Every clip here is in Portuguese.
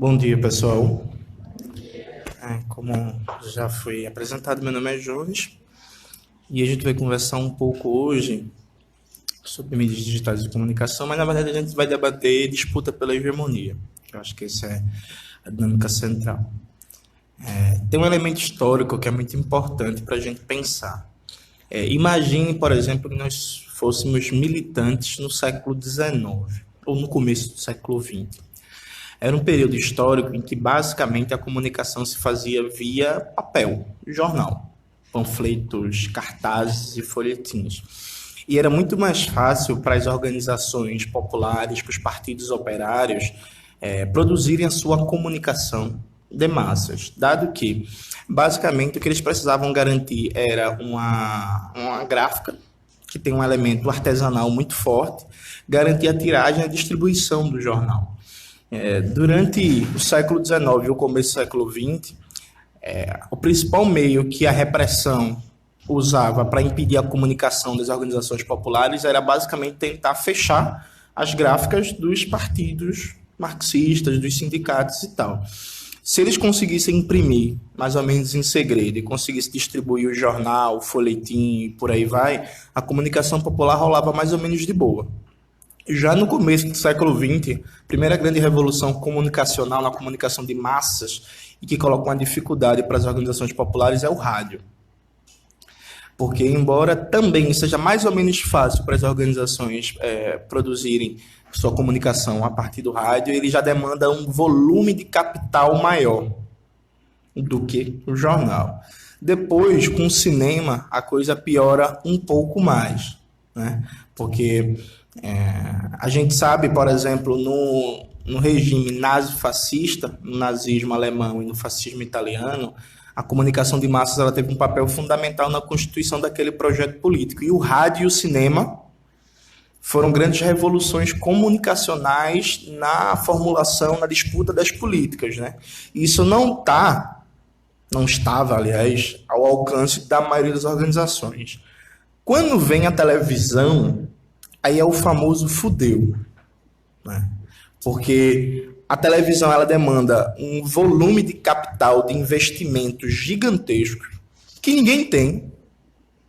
Bom dia, pessoal. Como já foi apresentado, meu nome é Jones e a gente vai conversar um pouco hoje sobre mídias digitais de comunicação, mas na verdade a gente vai debater disputa pela hegemonia. Eu acho que essa é a dinâmica central. Tem um elemento histórico que é muito importante para a gente pensar. Imagine, por exemplo, que nós fôssemos militantes no século XIX ou no começo do século XX. Era um período histórico em que basicamente a comunicação se fazia via papel, jornal, panfletos, cartazes e folhetins. E era muito mais fácil para as organizações populares, para os partidos operários, produzirem a sua comunicação de massas, dado que basicamente o que eles precisavam garantir era uma gráfica que tem um elemento artesanal muito forte, garantir a tiragem e a distribuição do jornal. Durante o século XIX e o começo do século XX, o principal meio que a repressão usava para impedir a comunicação das organizações populares era basicamente tentar fechar as gráficas dos partidos marxistas, dos sindicatos e tal. Se eles conseguissem imprimir, mais ou menos em segredo, e conseguissem distribuir o jornal, o folhetim e por aí vai, a comunicação popular rolava mais ou menos de boa. Já no começo do século XX, a primeira grande revolução comunicacional na comunicação de massas e que coloca uma dificuldade para as organizações populares é o rádio. Porque, embora também seja mais ou menos fácil para as organizações produzirem sua comunicação a partir do rádio, ele já demanda um volume de capital maior do que o jornal. Depois, com o cinema, a coisa piora um pouco mais, né? Porque a gente sabe, por exemplo, no regime nazi-fascista, no nazismo alemão e no fascismo italiano, a comunicação de massas ela teve um papel fundamental na constituição daquele projeto político. E o rádio e o cinema foram grandes revoluções comunicacionais na formulação, na disputa das políticas, né? Isso não estava, aliás, ao alcance da maioria das organizações. Quando vem a televisão, aí é o famoso fudeu, né? Porque a televisão ela demanda um volume de capital, de investimento gigantesco que ninguém tem,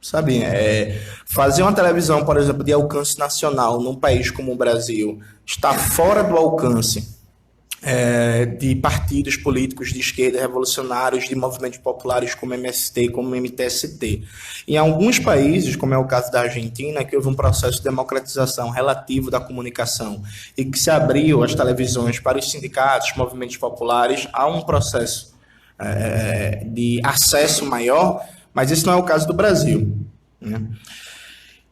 sabe? Fazer uma televisão, por exemplo, de alcance nacional num país como o Brasil está fora do alcance de partidos políticos de esquerda, revolucionários, de movimentos populares como MST, como MTST. Em alguns países, como é o caso da Argentina, que houve um processo de democratização relativo da comunicação e que se abriu as televisões para os sindicatos, movimentos populares, há um processo de acesso maior, mas esse não é o caso do Brasil, né?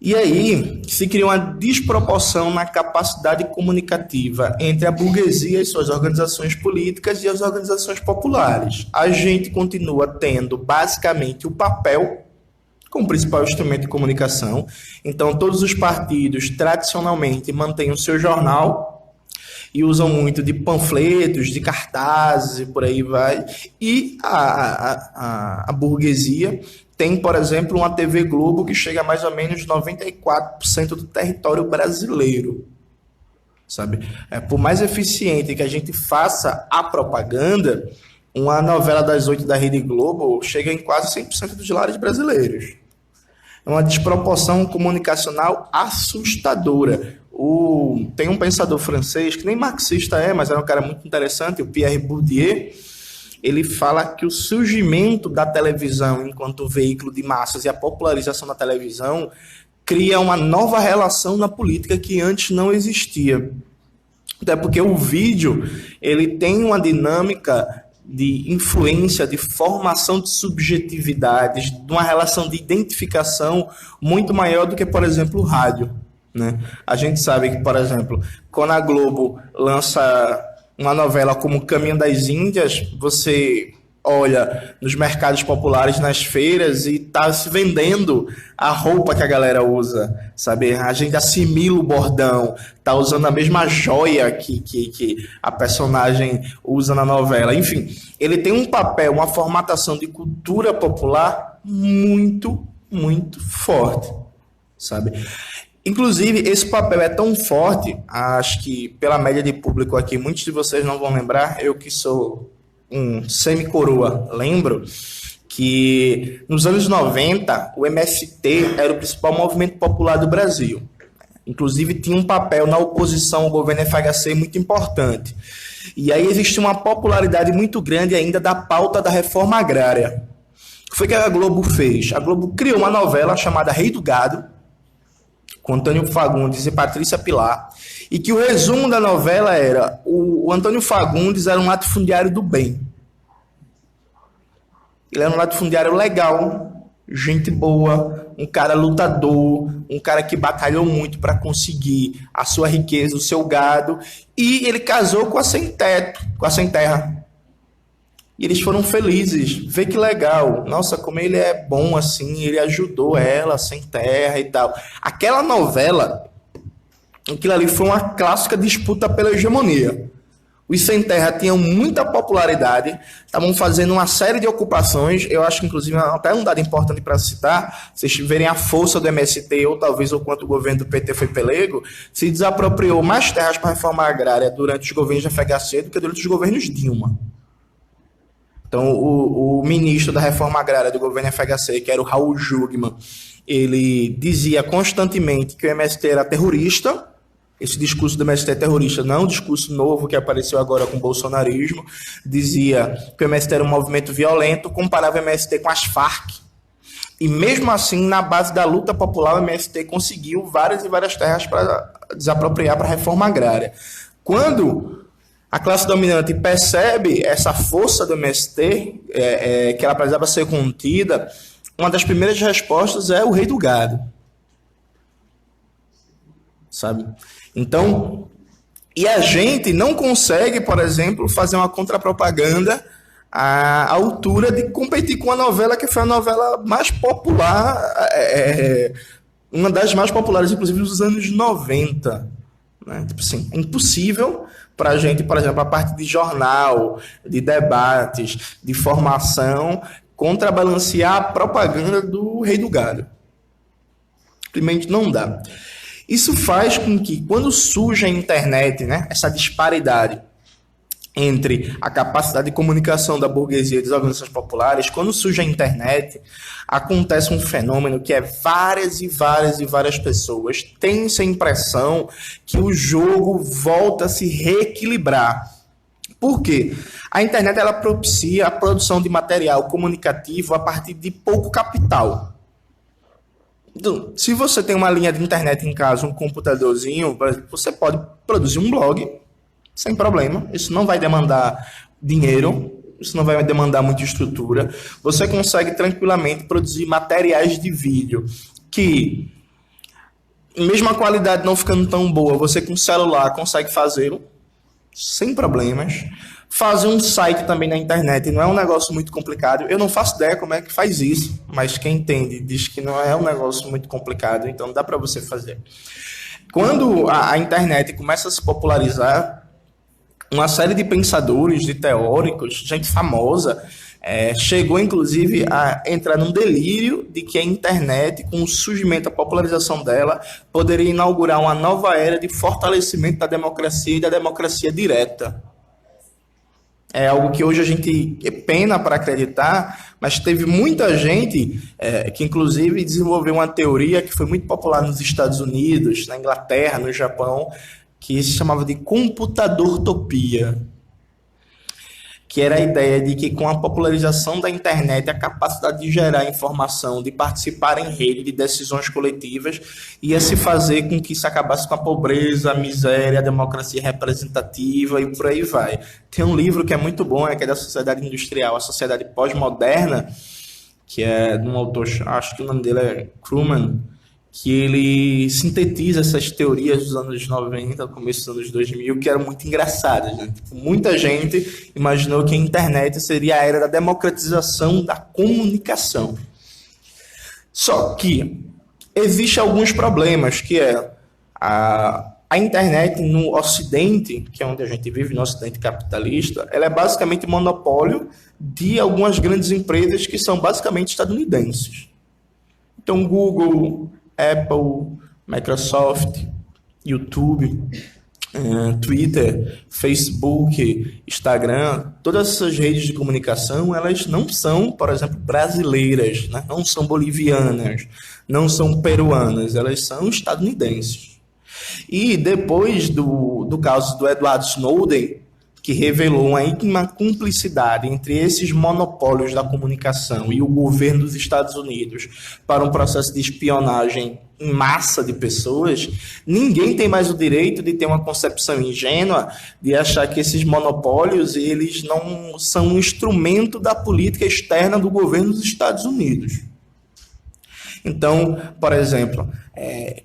E aí se cria uma desproporção na capacidade comunicativa entre a burguesia e suas organizações políticas e as organizações populares. A gente continua tendo basicamente o papel como principal instrumento de comunicação. Então todos os partidos tradicionalmente mantêm o seu jornal e usam muito de panfletos, de cartazes e por aí vai. E a burguesia tem, por exemplo, uma TV Globo que chega a mais ou menos 94% do território brasileiro, sabe? Por mais eficiente que a gente faça a propaganda, uma novela das 8 da Rede Globo chega em quase 100% dos lares brasileiros. É uma desproporção comunicacional assustadora. Tem um pensador francês, que nem marxista mas era um cara muito interessante, o Pierre Bourdieu. Ele fala que o surgimento da televisão enquanto veículo de massas e a popularização da televisão cria uma nova relação na política que antes não existia. Até porque o vídeo ele tem uma dinâmica de influência, de formação de subjetividades, de uma relação de identificação muito maior do que, por exemplo, o rádio, né? A gente sabe que, por exemplo, quando a Globo lança uma novela como Caminho das Índias, você olha nos mercados populares, nas feiras, e tá se vendendo a roupa que a galera usa, sabe? A gente assimila o bordão, tá usando a mesma joia que a personagem usa na novela. Enfim, ele tem um papel, uma formatação de cultura popular muito, muito forte, sabe? Inclusive, esse papel é tão forte, acho que pela média de público aqui, muitos de vocês não vão lembrar, eu que sou um semi-coroa, lembro que nos anos 90 o MST era o principal movimento popular do Brasil. Inclusive, tinha um papel na oposição ao governo FHC muito importante. E aí existe uma popularidade muito grande ainda da pauta da reforma agrária. O que foi que a Globo fez? A Globo criou uma novela chamada Rei do Gado, com Antônio Fagundes e Patrícia Pilar, e que o resumo da novela era: o Antônio Fagundes era um latifundiário do bem. Ele era um latifundiário legal, gente boa, um cara lutador, um cara que batalhou muito para conseguir a sua riqueza, o seu gado, e ele casou com a sem teto, com a sem terra. E eles foram felizes. Vê que legal. Nossa, como ele é bom assim, ele ajudou ela, sem terra e tal. Aquela novela, aquilo ali foi uma clássica disputa pela hegemonia. Os sem terra tinham muita popularidade, estavam fazendo uma série de ocupações. Eu acho que, inclusive, até um dado importante para citar, vocês verem a força do MST, ou talvez o quanto o governo do PT foi pelego, se desapropriou mais terras para a reforma agrária durante os governos de FHC do que durante os governos Dilma. Então, o ministro da Reforma Agrária do governo FHC, que era o Raul Jungmann, ele dizia constantemente que o MST era terrorista. Esse discurso do MST é terrorista não é um discurso novo que apareceu agora com o bolsonarismo. Dizia que o MST era um movimento violento, comparava o MST com as Farc. E mesmo assim, na base da luta popular, o MST conseguiu várias e várias terras para desapropriar para a reforma agrária. Quando a classe dominante percebe essa força do MST, que ela precisava ser contida, uma das primeiras respostas é o Rei do Gado. Sabe? Então, e a gente não consegue, por exemplo, fazer uma contrapropaganda à altura de competir com a novela que foi a novela mais popular, uma das mais populares, inclusive, dos anos 90. Né? Tipo assim, é impossível para a gente, por exemplo, a parte de jornal, de debates, de formação, contrabalancear a propaganda do Rei do Gado. Simplesmente não dá. Isso faz com que, quando surge a internet, né, essa disparidade entre a capacidade de comunicação da burguesia e das organizações populares, quando surge a internet, acontece um fenômeno que é várias e várias e várias pessoas têm essa impressão que o jogo volta a se reequilibrar. Por quê? A internet ela propicia a produção de material comunicativo a partir de pouco capital. Então, se você tem uma linha de internet em casa, um computadorzinho, você pode produzir um blog sem problema. Isso não vai demandar dinheiro, isso não vai demandar muita estrutura. Você consegue tranquilamente produzir materiais de vídeo que, mesmo a qualidade não ficando tão boa, você com celular consegue fazê-lo sem problemas. Fazer um site também na internet não é um negócio muito complicado. Eu não faço ideia como é que faz isso, mas quem entende diz que não é um negócio muito complicado, então dá para você fazer. Quando a internet começa a se popularizar, uma série de pensadores, de teóricos, gente famosa, chegou inclusive a entrar num delírio de que a internet, com o surgimento, a popularização dela, poderia inaugurar uma nova era de fortalecimento da democracia e da democracia direta. É algo que hoje a gente pena para acreditar, mas teve muita gente que inclusive desenvolveu uma teoria que foi muito popular nos Estados Unidos, na Inglaterra, no Japão, que se chamava de computadortopia, que era a ideia de que com a popularização da internet, a capacidade de gerar informação, de participar em rede de decisões coletivas, ia se fazer com que isso acabasse com a pobreza, a miséria, a democracia representativa e por aí vai. Tem um livro que é muito bom, que é da Sociedade Industrial, a Sociedade Pós-Moderna, que é de um autor, acho que o nome dele é Krugman, que ele sintetiza essas teorias dos anos 90, começo dos anos 2000, que eram muito engraçadas. Né? Tipo, muita gente imaginou que a internet seria a era da democratização da comunicação. Só que existem alguns problemas, que é a internet no Ocidente, que é onde a gente vive, no Ocidente capitalista, ela é basicamente monopólio de algumas grandes empresas que são basicamente estadunidenses. Então, Google, Apple, Microsoft, YouTube, Twitter, Facebook, Instagram, todas essas redes de comunicação, elas não são, por exemplo, brasileiras, né? Não são bolivianas, não são peruanas, elas são estadunidenses. E depois do caso do Edward Snowden, que revelou uma íntima cumplicidade entre esses monopólios da comunicação e o governo dos Estados Unidos para um processo de espionagem em massa de pessoas, ninguém tem mais o direito de ter uma concepção ingênua de achar que esses monopólios eles não são um instrumento da política externa do governo dos Estados Unidos. Então, por exemplo,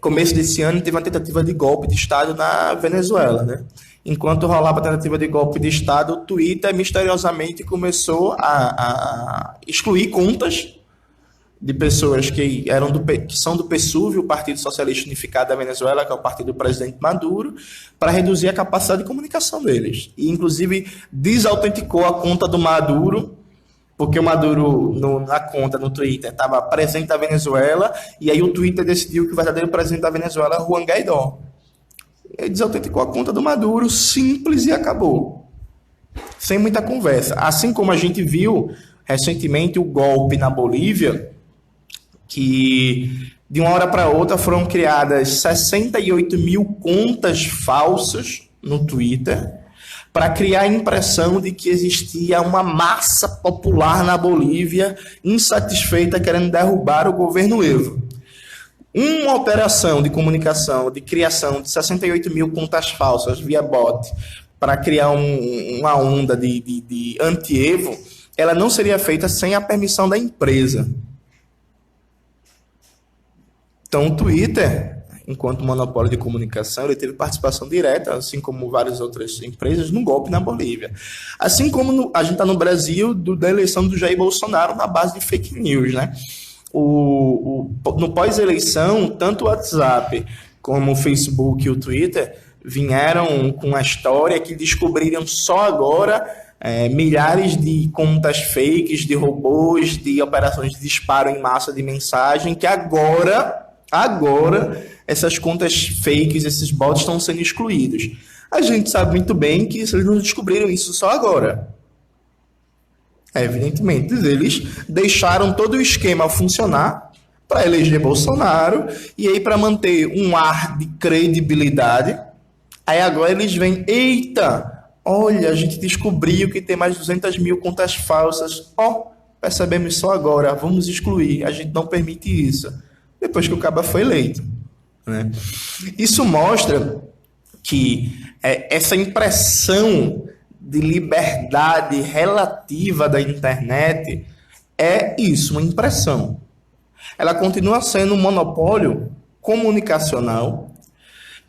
começo desse ano teve uma tentativa de golpe de Estado na Venezuela, né? Enquanto rolava a tentativa de golpe de Estado, o Twitter misteriosamente começou a excluir contas de pessoas que são do PSUV, o Partido Socialista Unificado da Venezuela, que é o partido do presidente Maduro, para reduzir a capacidade de comunicação deles. E, inclusive, desautenticou a conta do Maduro, porque o Maduro, na conta, no Twitter, estava presidente da Venezuela, e aí o Twitter decidiu que o verdadeiro presidente da Venezuela é Juan Guaidó. Ele desautenticou a conta do Maduro, simples, e acabou. Sem muita conversa. Assim como a gente viu recentemente o golpe na Bolívia, que de uma hora para outra foram criadas 68 mil contas falsas no Twitter para criar a impressão de que existia uma massa popular na Bolívia insatisfeita querendo derrubar o governo Evo. Uma operação de comunicação, de criação de 68 mil contas falsas via bot para criar uma onda de anti-Evo, ela não seria feita sem a permissão da empresa. Então, o Twitter, enquanto monopólio de comunicação, ele teve participação direta, assim como várias outras empresas, no golpe na Bolívia. Assim como a gente está no Brasil, da eleição do Jair Bolsonaro na base de fake news, né? No pós-eleição, tanto o WhatsApp como o Facebook e o Twitter vieram com a história que descobriram só agora milhares de contas fakes, de robôs, de operações de disparo em massa de mensagem, que agora essas contas fakes, esses bots estão sendo excluídos. A gente sabe muito bem que eles não descobriram isso só agora. Evidentemente, eles deixaram todo o esquema funcionar para eleger Bolsonaro e aí para manter um ar de credibilidade. Aí agora eles vêm, eita, olha, a gente descobriu que tem mais 200 mil contas falsas. Percebemos só agora, vamos excluir, a gente não permite isso. Depois que o caba foi eleito, né? Isso mostra que essa impressão de liberdade relativa da internet é isso, uma impressão. Ela continua sendo um monopólio comunicacional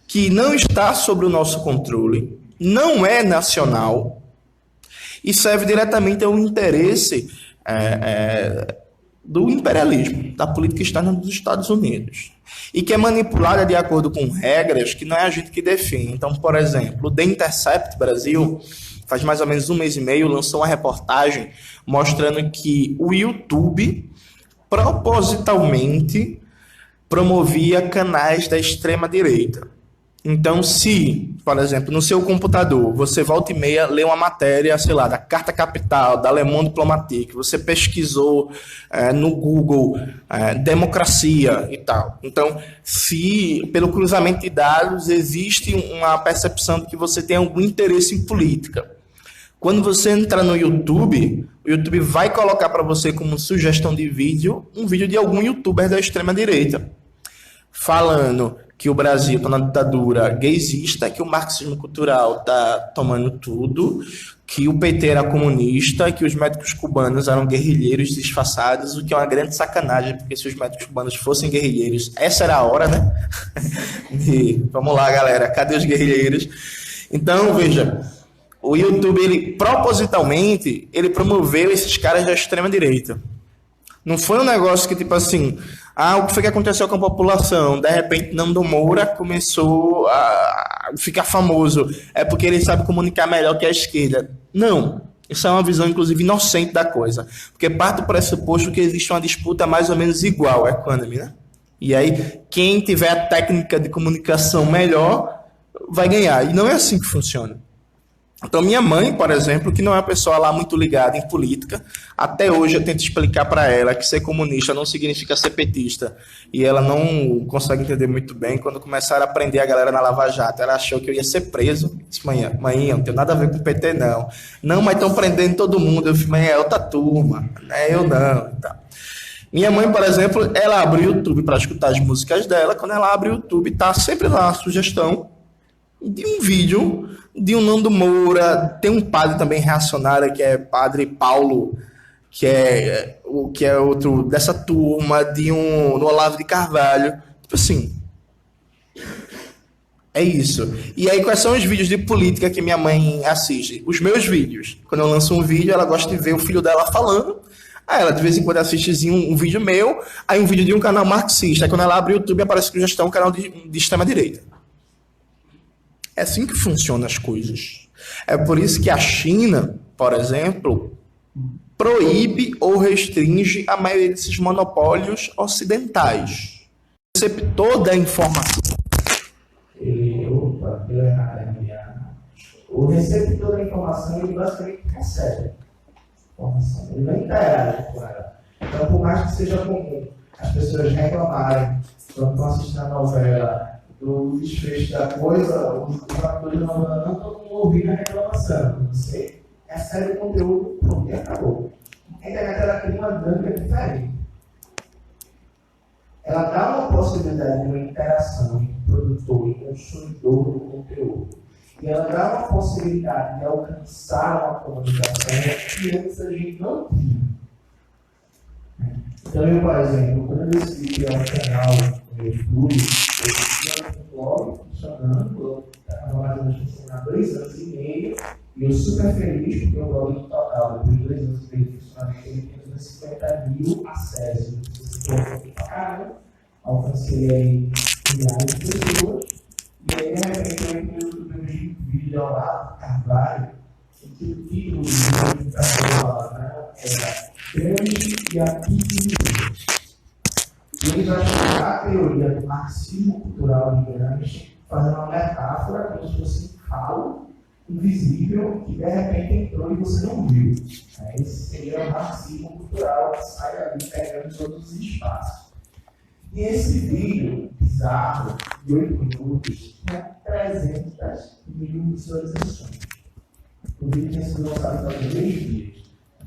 que não está sob o nosso controle, não é nacional e serve diretamente ao interesse do imperialismo, da política externa dos Estados Unidos, e que é manipulada de acordo com regras que não é a gente que define. Então, por exemplo, o The Intercept Brasil, faz mais ou menos um mês e meio, lançou uma reportagem mostrando que o YouTube propositalmente promovia canais da extrema-direita. Então, se, por exemplo, no seu computador, você volta e meia lê uma matéria, sei lá, da Carta Capital, da Le Monde Diplomatique, você pesquisou no Google democracia e tal. Então, se pelo cruzamento de dados existe uma percepção de que você tem algum interesse em política. Quando você entra no YouTube, o YouTube vai colocar para você como sugestão de vídeo, um vídeo de algum youtuber da extrema-direita, falando que o Brasil está na ditadura gaysista, que o marxismo cultural está tomando tudo, que o PT era comunista, que os médicos cubanos eram guerrilheiros disfarçados, o que é uma grande sacanagem, porque se os médicos cubanos fossem guerrilheiros, essa era a hora, né? Vamos lá, galera, cadê os guerrilheiros? Então, veja, o YouTube, ele propositalmente, ele promoveu esses caras da extrema-direita. Não foi um negócio que, tipo assim, o que foi que aconteceu com a população? De repente, Nando Moura começou a ficar famoso. É porque ele sabe comunicar melhor que a esquerda. Não. Isso é uma visão, inclusive, inocente da coisa. Porque parte do pressuposto que existe uma disputa mais ou menos igual, equânime, né? E aí, quem tiver a técnica de comunicação melhor vai ganhar. E não é assim que funciona. Então, minha mãe, por exemplo, que não é uma pessoa lá muito ligada em política, até hoje eu tento explicar para ela que ser comunista não significa ser petista. E ela não consegue entender muito bem. Quando começaram a prender a galera na Lava Jato, ela achou que eu ia ser preso. Eu disse, mãe, não tem nada a ver com o PT, não. Não, mas estão prendendo todo mundo. Eu disse, mãe, é outra turma, não é eu não. Então, minha mãe, por exemplo, ela abre o YouTube para escutar as músicas dela. Quando ela abre o YouTube, tá sempre lá a sugestão de um vídeo de um Nando Moura. Tem um padre também reacionário, que é Padre Paulo, que é outro dessa turma, do Olavo de Carvalho. Tipo assim, é isso. E aí, quais são os vídeos de política que minha mãe assiste? Os meus vídeos. Quando eu lanço um vídeo, ela gosta de ver o filho dela falando. Aí ela de vez em quando assiste um vídeo meu, aí um vídeo de um canal marxista. Aí quando ela abre o YouTube, aparece sugestão um canal de extrema-direita. É assim que funcionam as coisas. É por isso que a China, por exemplo, proíbe ou restringe a maioria desses monopólios ocidentais. O receptor da informação. O receptor da informação, ele basicamente recebe informação. Ele não interage com ela. Então, por mais que seja comum as pessoas reclamarem quando estão assistindo a novela do desfecho da coisa, os atores da novela não estão ouvindo a reclamação. Você recebe o conteúdo, pronto, e acabou. A internet, ela cria uma dinâmica diferente. Ela dá uma possibilidade de uma interação entre produtor e consumidor do conteúdo. E ela dá uma possibilidade de alcançar uma comunicação que antes a gente não tinha. Então, eu, por exemplo, quando eu decidi criar um canal no YouTube, eu tinha um blog funcionando, eu estava mais ou menos funcionando há 2 anos e meio, e eu super feliz porque o blog no total, depois de 2 anos e meio de funcionamento, ele tem 250 mil acessos. Alcancei aí milhares de pessoas, e aí de repente eu entrei no YouTube um vídeo ao lado do Carvalho, em que o título do vídeo era Grande e Aquisição. E ele vai explicar a teoria do marxismo cultural de Gramsci, fazendo uma metáfora como se fosse um falo invisível que de repente entrou e você não viu. Esse seria o marxismo cultural que sai ali pegando todos os espaços. E esse vídeo bizarro, de 8 minutos, tinha 300 mil visualizações. O vídeo tinha sido lançado há 2 dias.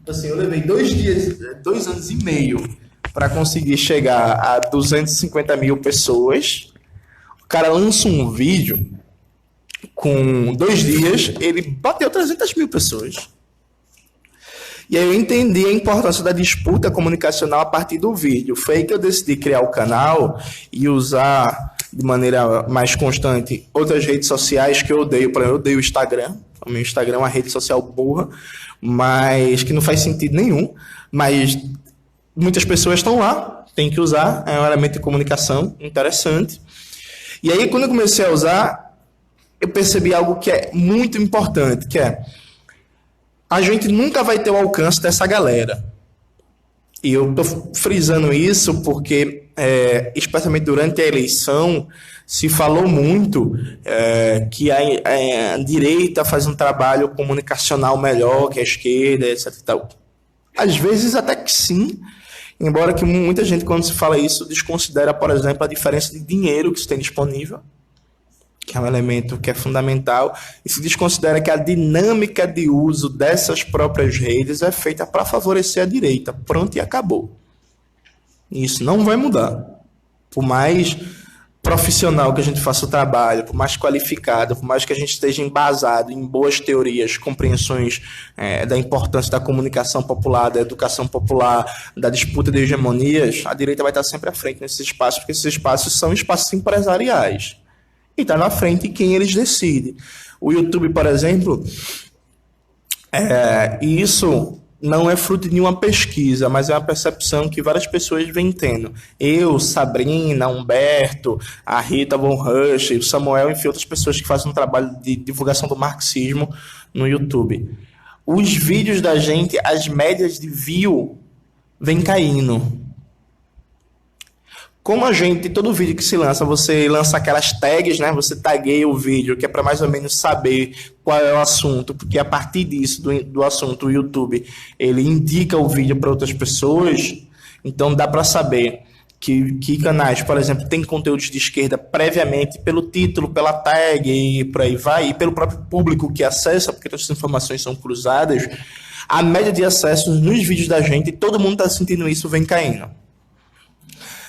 Então, assim, eu levei 2 anos e meio para conseguir chegar a 250 mil pessoas. O cara lança um vídeo, com 2 dias, ele bateu 300 mil pessoas. E aí eu entendi a importância da disputa comunicacional a partir do vídeo. Foi aí que eu decidi criar o canal e usar de maneira mais constante outras redes sociais que eu odeio. Por exemplo, eu odeio o Instagram. O meu Instagram é uma rede social burra, mas que não faz sentido nenhum. Mas muitas pessoas estão lá, tem que usar, é um elemento de comunicação interessante. E aí, quando eu comecei a usar, eu percebi algo que é muito importante, que é a gente nunca vai ter o alcance dessa galera. E eu estou frisando isso porque, especialmente durante a eleição, se falou muito que a direita faz um trabalho comunicacional melhor que a esquerda, etc. Às vezes até que sim, embora que muita gente, quando se fala isso, desconsidera, por exemplo, a diferença de dinheiro que se tem disponível, que é um elemento que é fundamental, e se desconsidera que a dinâmica de uso dessas próprias redes é feita para favorecer a direita. Pronto, e acabou. Isso não vai mudar. Por mais profissional que a gente faça o trabalho, por mais qualificado, por mais que a gente esteja embasado em boas teorias, compreensões da importância da comunicação popular, da educação popular, da disputa de hegemonias, a direita vai estar sempre à frente nesses espaços, porque esses espaços são espaços empresariais. E está na frente quem eles decidem. O YouTube, por exemplo, isso não é fruto de nenhuma pesquisa, mas é uma percepção que várias pessoas vêm tendo. Eu, Sabrina, Humberto, a Rita Von Rush, o Samuel, enfim, outras pessoas que fazem um trabalho de divulgação do marxismo no YouTube. Os vídeos da gente, as médias de view vêm caindo. Como a gente, todo vídeo que se lança, você lança aquelas tags, né? Você tagueia o vídeo, que é para mais ou menos saber qual é o assunto, porque a partir disso, do assunto, o YouTube, ele indica o vídeo para outras pessoas, então dá para saber que canais, por exemplo, tem conteúdos de esquerda previamente pelo título, pela tag e por aí vai, e pelo próprio público que acessa, porque todas as informações são cruzadas, a média de acessos nos vídeos da gente, todo mundo está sentindo isso, vem caindo.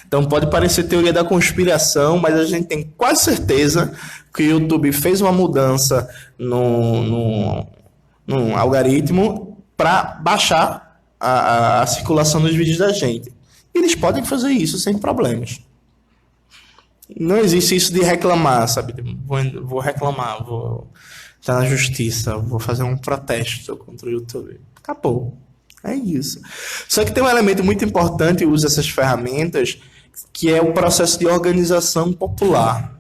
Então pode parecer teoria da conspiração, mas a gente tem quase certeza que o YouTube fez uma mudança no algoritmo para baixar a circulação dos vídeos da gente. E eles podem fazer isso sem problemas. Não existe isso de reclamar, sabe? Vou reclamar, vou estar na justiça, vou fazer um protesto contra o YouTube. Acabou. É isso. Só que tem um elemento muito importante, usa essas ferramentas, que é o processo de organização popular.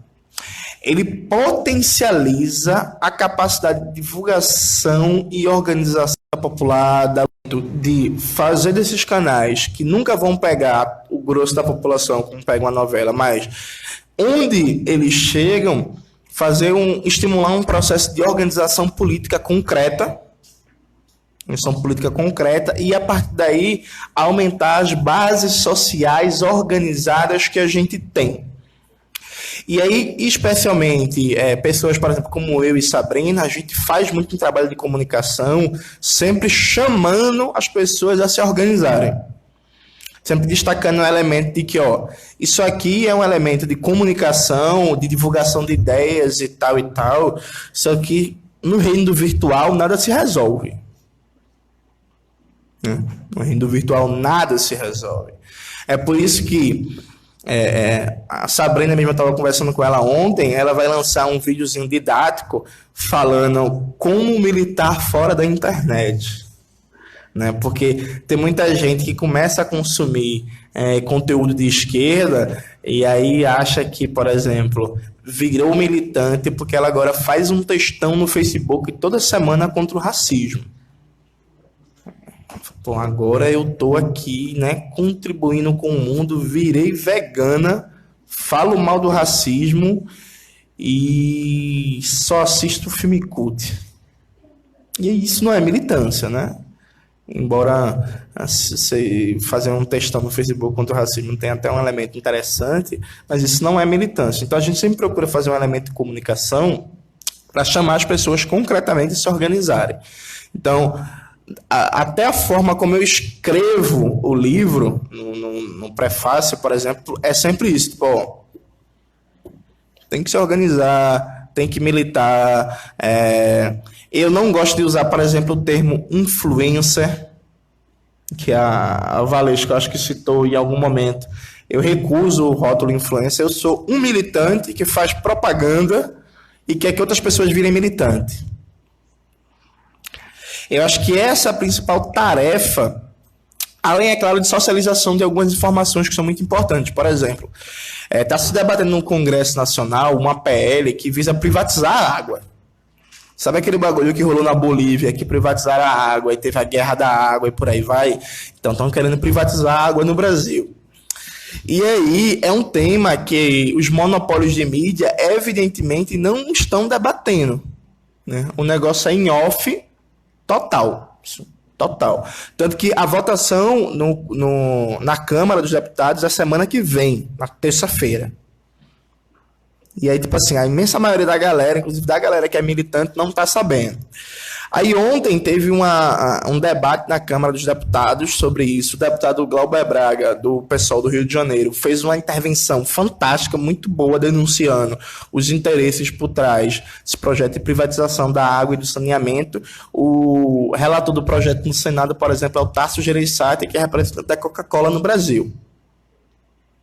Ele potencializa a capacidade de divulgação e organização popular, de fazer desses canais que nunca vão pegar o grosso da população, como pega uma novela, mas onde eles chegam, estimular um processo de organização política concreta, e a partir daí aumentar as bases sociais organizadas que a gente tem. E aí, especialmente, pessoas, por exemplo, como eu e Sabrina, a gente faz muito um trabalho de comunicação, sempre chamando as pessoas a se organizarem. Sempre destacando o elemento de que, isso aqui é um elemento de comunicação, de divulgação de ideias e tal, só que no reino do virtual nada se resolve. No reino virtual nada se resolve. É por isso que a Sabrina mesmo, estava conversando com ela ontem, ela vai lançar um videozinho didático falando como militar fora da internet. Né? Porque tem muita gente que começa a consumir conteúdo de esquerda e aí acha que, por exemplo, virou militante porque ela agora faz um textão no Facebook toda semana contra o racismo. Bom, agora eu tô aqui, né, contribuindo com o mundo, virei vegana, falo mal do racismo e só assisto filme cult. E isso não é militância, né? Embora você fazer um textão no Facebook contra o racismo tenha até um elemento interessante, mas isso não é militância. Então a gente sempre procura fazer um elemento de comunicação para chamar as pessoas concretamente a se organizarem. Então, até a forma como eu escrevo o livro, no prefácio, por exemplo, é sempre isso. Tipo, tem que se organizar, tem que militar. Eu não gosto de usar, por exemplo, o termo influencer, que a Valesca, acho que citou em algum momento. Eu recuso o rótulo influencer. Eu sou um militante que faz propaganda e quer que outras pessoas virem militante. Eu acho que essa é a principal tarefa, além, é claro, de socialização de algumas informações que são muito importantes. Por exemplo, está se debatendo no Congresso Nacional uma PL que visa privatizar a água. Sabe aquele bagulho que rolou na Bolívia, que privatizaram a água e teve a guerra da água e por aí vai? Então estão querendo privatizar a água no Brasil. E aí é um tema que os monopólios de mídia evidentemente não estão debatendo. Né? O negócio é em off total. Tanto que a votação na Câmara dos Deputados é semana que vem, na terça-feira. E aí, tipo assim, a imensa maioria da galera, inclusive da galera que é militante, não está sabendo. Aí ontem teve um debate na Câmara dos Deputados sobre isso. O deputado Glauber Braga, do PSOL do Rio de Janeiro, fez uma intervenção fantástica, muito boa, denunciando os interesses por trás desse projeto de privatização da água e do saneamento. O relator do projeto no Senado, por exemplo, é o Tasso Gereissati, que é representante da Coca-Cola no Brasil.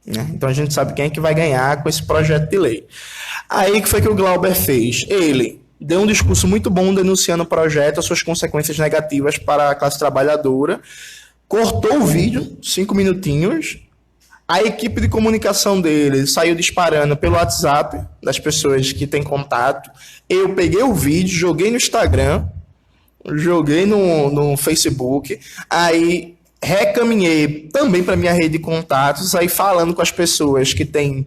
Então a gente sabe quem é que vai ganhar com esse projeto de lei. Aí que foi que o Glauber fez? Ele deu um discurso muito bom denunciando o projeto, as suas consequências negativas para a classe trabalhadora, cortou o vídeo, 5 minutinhos, a equipe de comunicação dele saiu disparando pelo WhatsApp das pessoas que têm contato, eu peguei o vídeo, joguei no Instagram, joguei no Facebook, aí recaminhei também para minha rede de contatos, aí falando com as pessoas que têm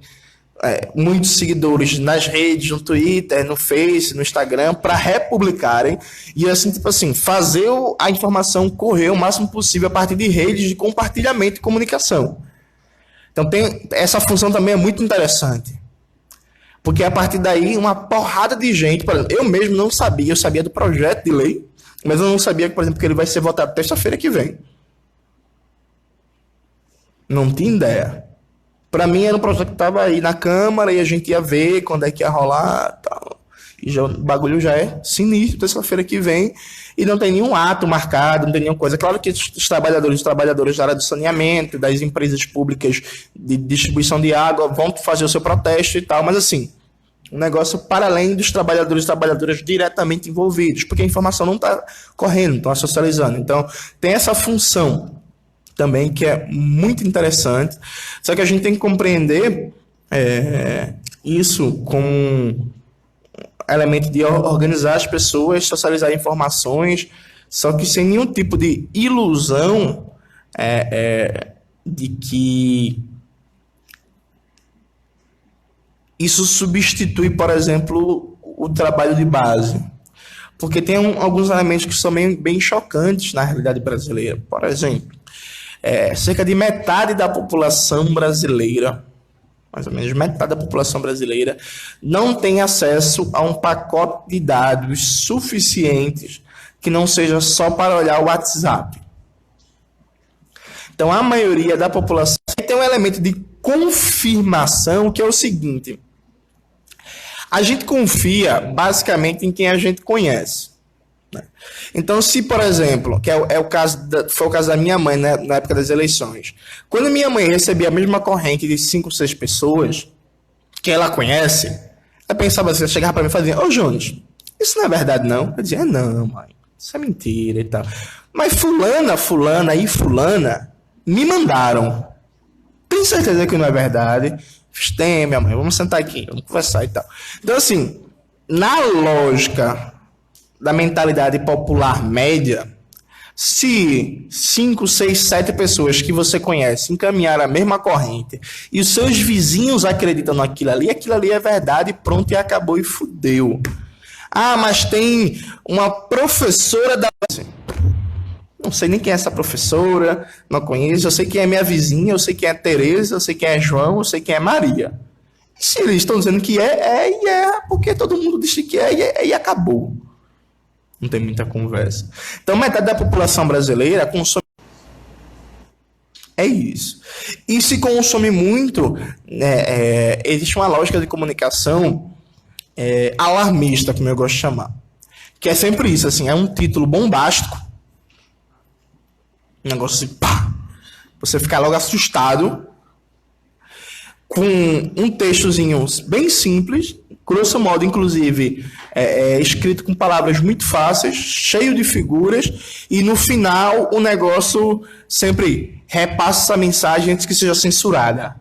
muitos seguidores nas redes, no Twitter, no Face, no Instagram, para republicarem e assim, tipo assim, fazer a informação correr o máximo possível a partir de redes de compartilhamento e comunicação. Então essa função também é muito interessante. Porque a partir daí, uma porrada de gente, por exemplo, eu mesmo não sabia, eu sabia do projeto de lei, mas eu não sabia, por exemplo, que ele vai ser votado terça-feira que vem. Não tinha ideia. Para mim era um projeto que estava aí na Câmara e a gente ia ver quando é que ia rolar tal. E já, o bagulho já é sinistro, terça-feira que vem, e não tem nenhum ato marcado, não tem nenhuma coisa. Claro que os trabalhadores e trabalhadoras da área do saneamento, das empresas públicas de distribuição de água vão fazer o seu protesto e tal, mas assim, um negócio para além dos trabalhadores e trabalhadoras diretamente envolvidos, porque a informação não está correndo, não está socializando. Então, tem essa função também que é muito interessante, só que a gente tem que compreender isso como elemento de organizar as pessoas, socializar informações, só que sem nenhum tipo de ilusão de que isso substitui, por exemplo, o trabalho de base. Porque tem alguns elementos que são bem chocantes na realidade brasileira. Por exemplo, cerca de metade da população brasileira, mais ou menos metade da população brasileira, não tem acesso a um pacote de dados suficientes que não seja só para olhar o WhatsApp. Então, a maioria da população tem um elemento de confirmação que é o seguinte: a gente confia basicamente em quem a gente conhece. Então, se, por exemplo, que foi o caso da minha mãe, né, na época das eleições, quando minha mãe recebia a mesma corrente de 5, 6 pessoas que ela conhece, ela pensava assim, ela chegava para mim e fazia: ô Jones, isso não é verdade não? Eu dizia: não, mãe, isso é mentira e tal. Mas fulana e fulana me mandaram. Tem certeza que não é verdade? Tem, minha mãe, vamos sentar aqui, vamos conversar e tal. Então, assim, na lógica da mentalidade popular média, se 5, 6, 7 pessoas que você conhece encaminharam a mesma corrente e os seus vizinhos acreditam naquilo ali é verdade, pronto, e acabou e fudeu. Ah, mas tem uma professora da... Não sei nem quem é essa professora, não conheço, eu sei quem é minha vizinha, eu sei quem é Tereza, eu sei quem é João, eu sei quem é Maria. E se eles estão dizendo que porque todo mundo disse que e acabou. Não tem muita conversa. Então, metade da população brasileira consome... É isso. E se consome muito, existe uma lógica de comunicação alarmista, como eu gosto de chamar. Que é sempre isso, assim, é um título bombástico, um negócio assim, pá, você fica logo assustado, com um textozinho bem simples, grosso modo, inclusive, escrito com palavras muito fáceis, cheio de figuras, e no final o negócio sempre repassa essa mensagem antes que seja censurada.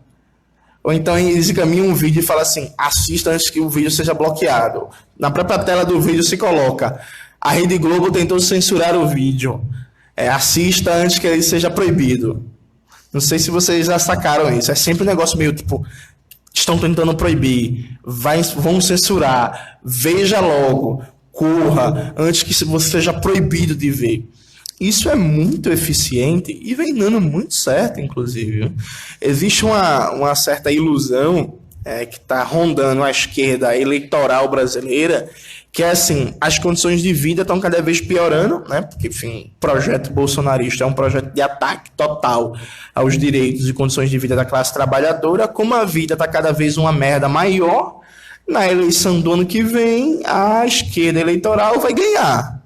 Ou então eles encaminham um vídeo e falam assim: assista antes que o vídeo seja bloqueado. Na própria tela do vídeo se coloca: a Rede Globo tentou censurar o vídeo. Assista antes que ele seja proibido. Não sei se vocês já sacaram isso. É sempre um negócio meio tipo: estão tentando proibir, vão censurar, veja logo, corra, antes que você seja proibido de ver. Isso é muito eficiente e vem dando muito certo, inclusive. Existe uma certa ilusão que está rondando a esquerda eleitoral brasileira, que é assim: as condições de vida estão cada vez piorando, né? Porque, enfim, o projeto bolsonarista é um projeto de ataque total aos direitos e condições de vida da classe trabalhadora. Como a vida está cada vez uma merda maior, na eleição do ano que vem, a esquerda eleitoral vai ganhar,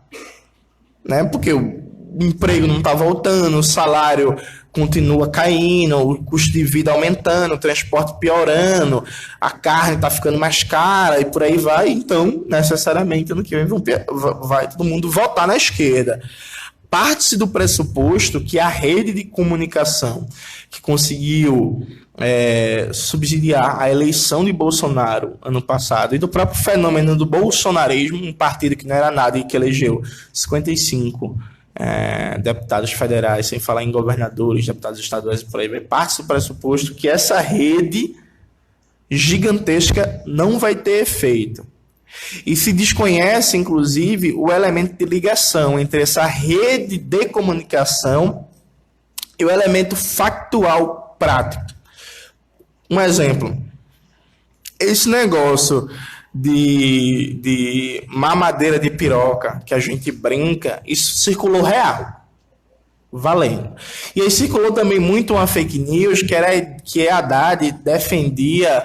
né? Porque o emprego não está voltando, o salário continua caindo, o custo de vida aumentando, o transporte piorando, a carne está ficando mais cara e por aí vai. Então, necessariamente, ano que vem vai todo mundo votar na esquerda. Parte-se do pressuposto que a rede de comunicação que conseguiu subsidiar a eleição de Bolsonaro ano passado e do próprio fenômeno do bolsonarismo, um partido que não era nada e que elegeu 55 deputados federais, sem falar em governadores, deputados estaduais e por aí vai, parte do pressuposto que essa rede gigantesca não vai ter efeito. E se desconhece, inclusive, o elemento de ligação entre essa rede de comunicação e o elemento factual prático. Um exemplo, esse negócio de mamadeira de piroca, que a gente brinca, isso circulou real, valendo. E aí circulou também muito uma fake news que a Haddad defendia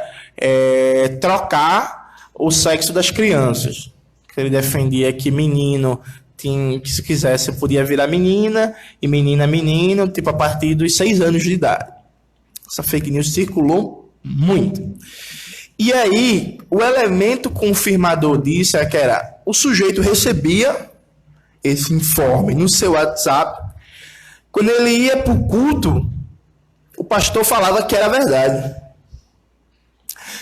trocar o sexo das crianças. Ele defendia que menino, que se quisesse, podia virar menina, e menina, menino, tipo a partir dos 6 anos de idade. Essa fake news circulou muito. E aí, o elemento confirmador disso é que o sujeito recebia esse informe no seu WhatsApp. Quando ele ia para o culto, o pastor falava que era verdade.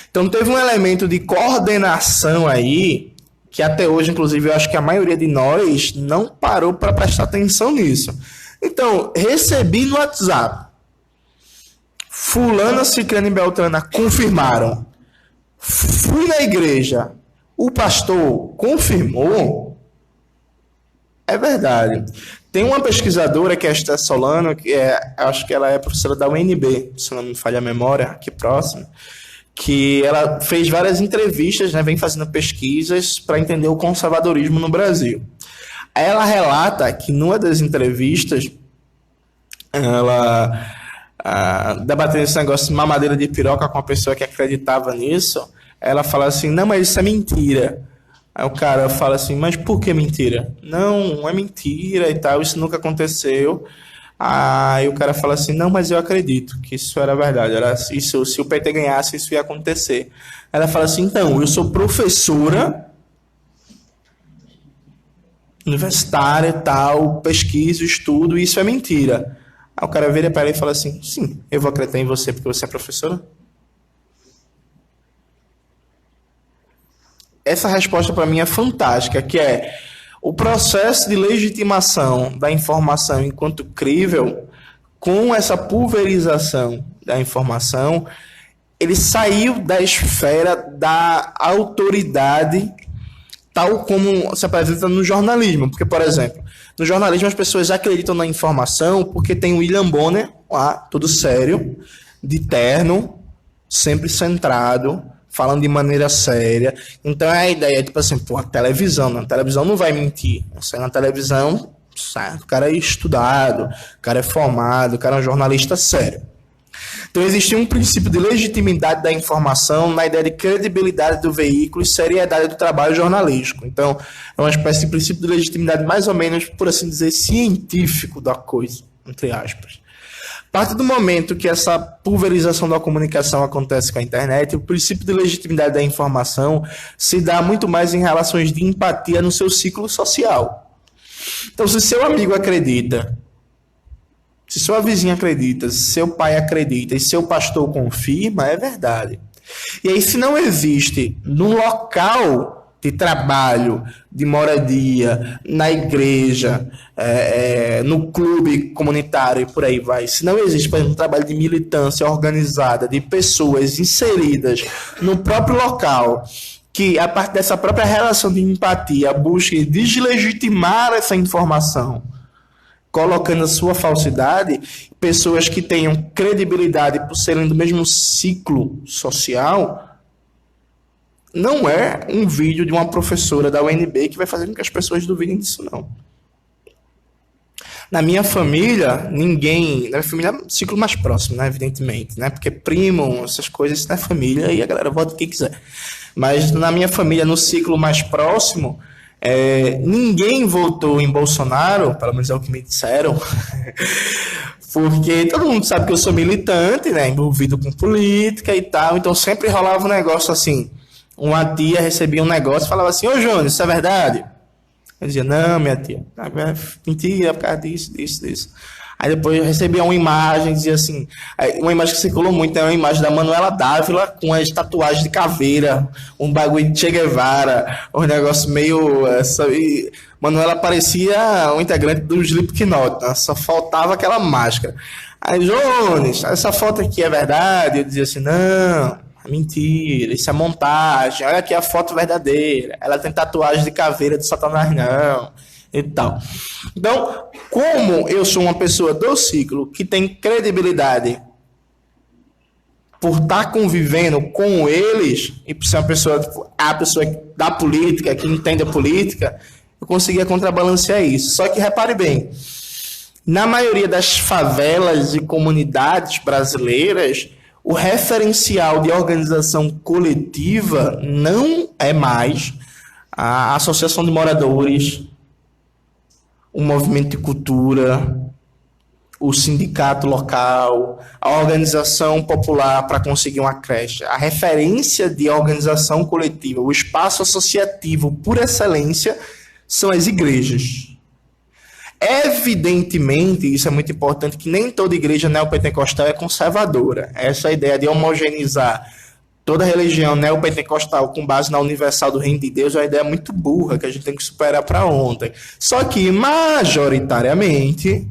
Então teve um elemento de coordenação aí, que até hoje, inclusive, eu acho que a maioria de nós não parou para prestar atenção nisso. Então, recebi no WhatsApp. Fulana, Ciclana e Beltrana confirmaram. Fui na igreja. O pastor confirmou. É verdade. Tem uma pesquisadora que é a Esther Solano, acho que ela é professora da UNB, se não me falha a memória, aqui próximo, que ela fez várias entrevistas, né, vem fazendo pesquisas para entender o conservadorismo no Brasil. Aí ela relata que numa das entrevistas, ela debatendo esse negócio de mamadeira de piroca com uma pessoa que acreditava nisso, ela fala assim, não, mas isso é mentira. Aí o cara fala assim, mas por que mentira? Não é mentira e tal, isso nunca aconteceu. Aí o cara fala assim, não, mas eu acredito que isso era verdade, isso, se o PT ganhasse, isso ia acontecer. Ela fala assim, então, eu sou professora universitária e tal, pesquiso, estudo, e isso é mentira. Aí o cara vira para ela e fala assim, sim, eu vou acreditar em você porque você é professora? Essa resposta para mim é fantástica, que é o processo de legitimação da informação enquanto crível, com essa pulverização da informação, ele saiu da esfera da autoridade tal como se apresenta no jornalismo. Porque, por exemplo, no jornalismo as pessoas acreditam na informação porque tem o William Bonner lá, todo sério, de terno, sempre centrado, falando de maneira séria. Então a ideia é tipo assim, pô, a televisão não vai mentir. Você na televisão, certo? O cara é estudado, o cara é formado, o cara é um jornalista sério. Então existe um princípio de legitimidade da informação na ideia de credibilidade do veículo e seriedade do trabalho jornalístico. Então é uma espécie de princípio de legitimidade mais ou menos, por assim dizer, científico da coisa, entre aspas. A partir do momento que essa pulverização da comunicação acontece com a internet, o princípio de legitimidade da informação se dá muito mais em relações de empatia no seu ciclo social. Então, se seu amigo acredita, se sua vizinha acredita, se seu pai acredita e seu pastor confirma, é verdade. E aí, se não existe no local de trabalho, de moradia, na igreja, no clube comunitário e por aí vai, se não existe, por exemplo, um trabalho de militância organizada, de pessoas inseridas no próprio local, que a partir dessa própria relação de empatia busque deslegitimar essa informação, colocando a sua falsidade, pessoas que tenham credibilidade por serem do mesmo ciclo social, não é um vídeo de uma professora da UNB que vai fazer com que as pessoas duvidem disso, não. Na minha família, ninguém... Na minha família é um ciclo mais próximo, né, evidentemente, né? Porque primo, essas coisas, isso não é família e a galera vota o que quiser. Mas na minha família, no ciclo mais próximo, ninguém votou em Bolsonaro, pelo menos é o que me disseram, porque todo mundo sabe que eu sou militante, né, envolvido com política e tal, então sempre rolava um negócio assim, uma tia recebia um negócio e falava assim, ô Júnior, isso é verdade? Eu dizia, não, minha tia, mentira, por causa disso. Aí depois eu recebia uma imagem, dizia assim, uma imagem que circulou muito, uma imagem da Manuela Dávila com as tatuagens de caveira, um bagulho de Che Guevara, um negócio meio... Manuela parecia um integrante do Slipknot, né? Só faltava aquela máscara. Aí, Jones, essa foto aqui é verdade? Eu dizia assim, não, é mentira, isso é montagem, olha aqui a foto verdadeira, ela tem tatuagem de caveira de Satanás não, e tal. Então, como eu sou uma pessoa do ciclo que tem credibilidade por estar convivendo com eles, e por ser uma pessoa, a pessoa da política, que entende a política, eu conseguia contrabalancear isso. Só que repare bem, na maioria das favelas e comunidades brasileiras, o referencial de organização coletiva não é mais a associação de moradores, o movimento de cultura, o sindicato local, a organização popular para conseguir uma creche. A referência de organização coletiva, o espaço associativo por excelência, são as igrejas. Evidentemente, isso é muito importante, que nem toda igreja neopentecostal é conservadora. Essa ideia de homogeneizar toda a religião neopentecostal com base na universal do reino de Deus é uma ideia muito burra, que a gente tem que superar para ontem. Só que, majoritariamente,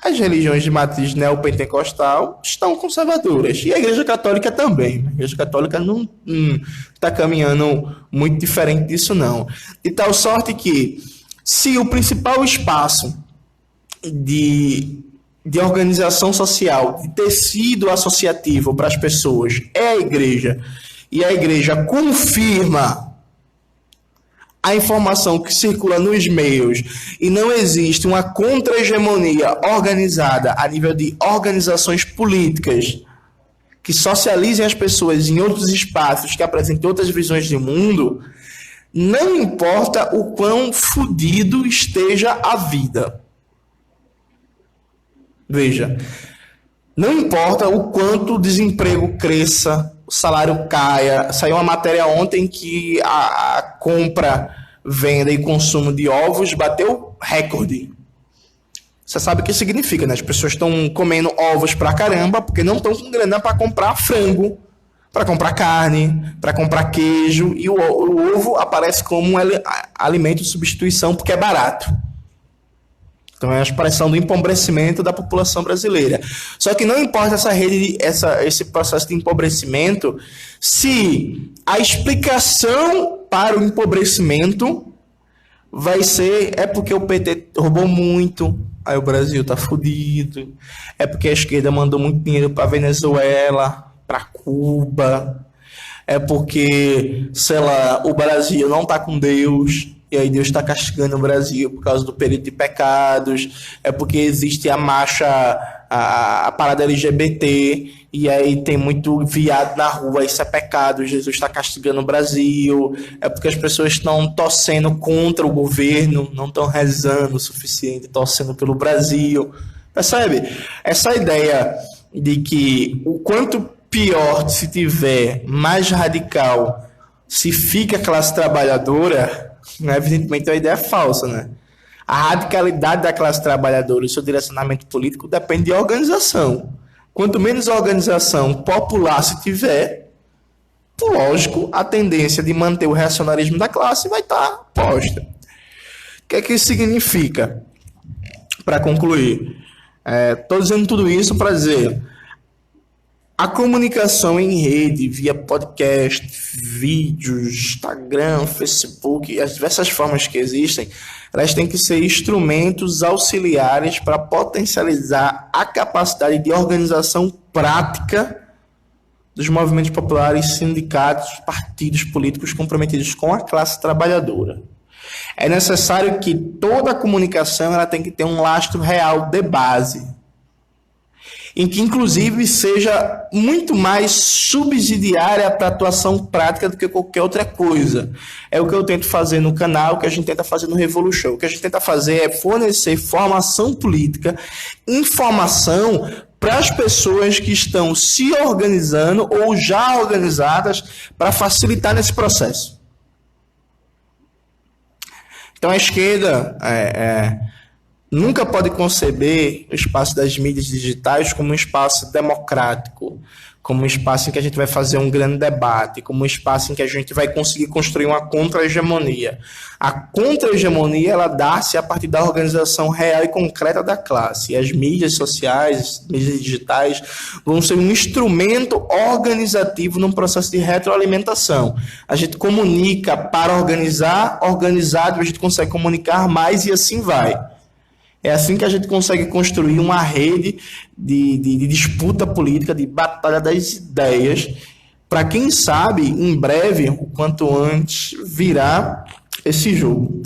as religiões de matriz neopentecostal estão conservadoras. E a Igreja Católica também. A Igreja Católica não está caminhando muito diferente disso, não. De tal sorte que, se o principal espaço de organização social, de tecido associativo para as pessoas é a igreja, e a igreja confirma a informação que circula nos meios e não existe uma contra-hegemonia organizada a nível de organizações políticas que socializem as pessoas em outros espaços, que apresentem outras visões de mundo, não importa o quão fodido esteja a vida. Veja, não importa o quanto o desemprego cresça, o salário caia. Saiu uma matéria ontem que a compra, venda e consumo de ovos bateu recorde. Você sabe o que significa, né? As pessoas estão comendo ovos pra caramba porque não estão com grana para comprar frango, para comprar carne, para comprar queijo, e o ovo aparece como um alimento de substituição porque é barato. Então é a expressão do empobrecimento da população brasileira. Só que não importa esse processo de empobrecimento, se a explicação para o empobrecimento vai ser porque o PT roubou muito, aí o Brasil tá fudido, é porque a esquerda mandou muito dinheiro para Venezuela, para Cuba, é porque, sei lá, o Brasil não tá com Deus, e aí Deus está castigando o Brasil por causa do período de pecados, é porque existe a marcha, a parada LGBT, e aí tem muito viado na rua, isso é pecado, Jesus está castigando o Brasil, é porque as pessoas estão torcendo contra o governo, não estão rezando o suficiente, torcendo pelo Brasil. Percebe? Essa ideia de que o quanto pior se tiver, mais radical se fica a classe trabalhadora, evidentemente a ideia é falsa, né? A radicalidade da classe trabalhadora e seu direcionamento político depende de organização. Quanto menos organização popular se tiver, lógico, a tendência de manter o reacionarismo da classe vai estar posta. O que é que isso significa? Para concluir, estou dizendo tudo isso para dizer: a comunicação em rede, via podcast, vídeos, Instagram, Facebook, e as diversas formas que existem, elas têm que ser instrumentos auxiliares para potencializar a capacidade de organização prática dos movimentos populares, sindicatos, partidos políticos comprometidos com a classe trabalhadora. É necessário que toda a comunicação ela tem que ter um lastro real de base, em que, inclusive, seja muito mais subsidiária para a atuação prática do que qualquer outra coisa. É o que eu tento fazer no canal, o que a gente tenta fazer no Revolution. O que a gente tenta fazer é fornecer formação política, informação para as pessoas que estão se organizando ou já organizadas para facilitar nesse processo. Então, a esquerda nunca pode conceber o espaço das mídias digitais como um espaço democrático, como um espaço em que a gente vai fazer um grande debate, como um espaço em que a gente vai conseguir construir uma contra-hegemonia. A contra-hegemonia, ela dá-se a partir da organização real e concreta da classe. E as mídias sociais, as mídias digitais, vão ser um instrumento organizativo num processo de retroalimentação. A gente comunica para organizar, organizado, a gente consegue comunicar mais e assim vai. É assim que a gente consegue construir uma rede de disputa política, de batalha das ideias, para quem sabe, em breve, o quanto antes, virar esse jogo.